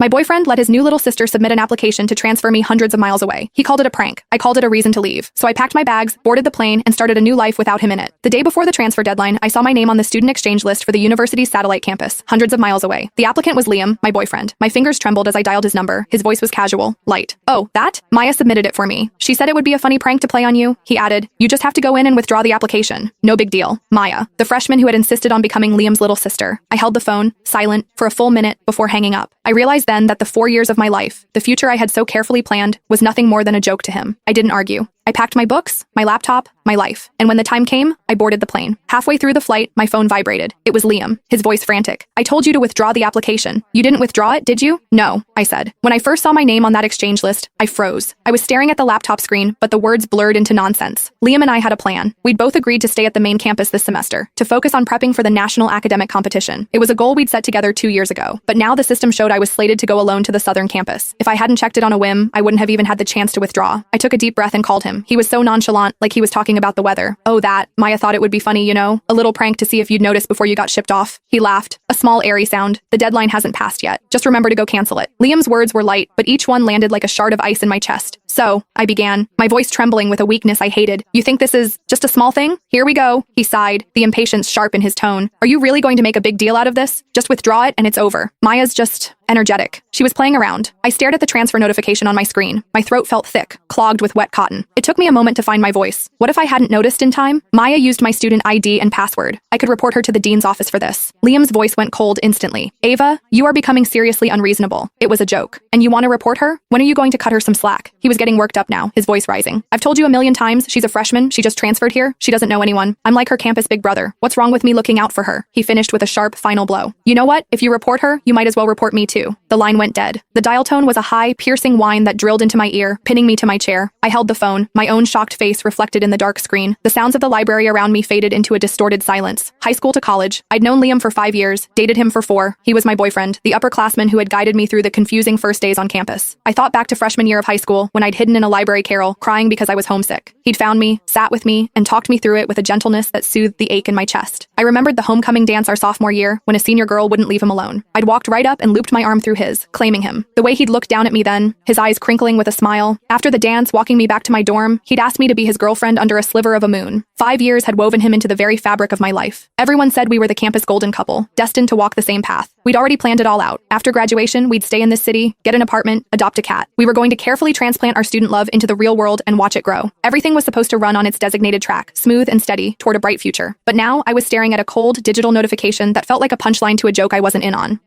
My boyfriend let his new little sister submit an application to transfer me hundreds of miles away. He called it a prank. I called it a reason to leave. So I packed my bags, boarded the plane, and started a new life without him in it. The day before the transfer deadline, I saw my name on the student exchange list for the university's satellite campus, hundreds of miles away. The applicant was Liam, my boyfriend. My fingers trembled as I dialed his number. His voice was casual, light. "Oh, that? Maya submitted it for me. She said it would be a funny prank to play on you." He added, "You just have to go in and withdraw the application. No big deal." Maya, the freshman who had insisted on becoming Liam's little sister. I held the phone, silent, for a full minute before hanging up. I realized then that the 4 years of my life, the future I had so carefully planned, was nothing more than a joke to him. I didn't argue. I packed my books, my laptop, my life. And when the time came, I boarded the plane. Halfway through the flight, my phone vibrated. It was Liam, his voice frantic. "I told you to withdraw the application. You didn't withdraw it, did you?" "No," I said. When I first saw my name on that exchange list, I froze. I was staring at the laptop screen, but the words blurred into nonsense. Liam and I had a plan. We'd both agreed to stay at the main campus this semester, to focus on prepping for the national academic competition. It was a goal we'd set together 2 years ago, but now the system showed I was slated to go alone to the southern campus. If I hadn't checked it on a whim, I wouldn't have even had the chance to withdraw. I took a deep breath and called him. He was so nonchalant, like he was talking about the weather. "Oh, that. Maya thought it would be funny, you know? A little prank to see if you'd notice before you got shipped off." He laughed, a small airy sound. "The deadline hasn't passed yet. Just remember to go cancel it." Liam's words were light, but each one landed like a shard of ice in my chest. "So," I began, my voice trembling with a weakness I hated. "You think this is just a small thing? Here we go." He sighed, the impatience sharp in his tone. "Are you really going to make a big deal out of this? Just withdraw it and it's over. Maya's just energetic." She was playing around. I stared at the transfer notification on my screen. My throat felt thick, clogged with wet cotton. It took me a moment to find my voice. What if I hadn't noticed in time? Maya used my student ID and password. I could report her to the dean's office for this. Liam's voice went cold instantly. "Ava, you are becoming seriously unreasonable. It was a joke. And you want to report her? When are you going to cut her some slack?" He was getting worked up now, his voice rising. "I've told you a million times, she's a freshman, she just transferred here, she doesn't know anyone. I'm like her campus big brother. What's wrong with me looking out for her?" He finished with a sharp, final blow. "You know what? If you report her, you might as well report me too." The line went dead. The dial tone was a high, piercing whine that drilled into my ear, pinning me to my chair. I held the phone, my own shocked face reflected in the dark screen. The sounds of the library around me faded into a distorted silence. High school to college. I'd known Liam for 5 years, dated him for 4. He was my boyfriend, the upperclassman who had guided me through the confusing first days on campus. I thought back to freshman year of high school, when I'd hidden in a library carrel, crying because I was homesick. He'd found me, sat with me, and talked me through it with a gentleness that soothed the ache in my chest. I remembered the homecoming dance our sophomore year, when a senior girl wouldn't leave him alone. I'd walked right up and looped my arm through his, claiming him. The way he'd looked down at me then, his eyes crinkling with a smile. After the dance, walking me back to my dorm, he'd asked me to be his girlfriend under a sliver of a moon. 5 years had woven him into the very fabric of my life. Everyone said we were the campus golden couple, destined to walk the same path. We'd already planned it all out. After graduation, we'd stay in this city, get an apartment, adopt a cat. We were going to carefully transplant our student love into the real world and watch it grow. Everything was supposed to run on its designated track, smooth and steady, toward a bright future. But now, I was staring at a cold, digital notification that felt like a punchline to a joke I wasn't in on.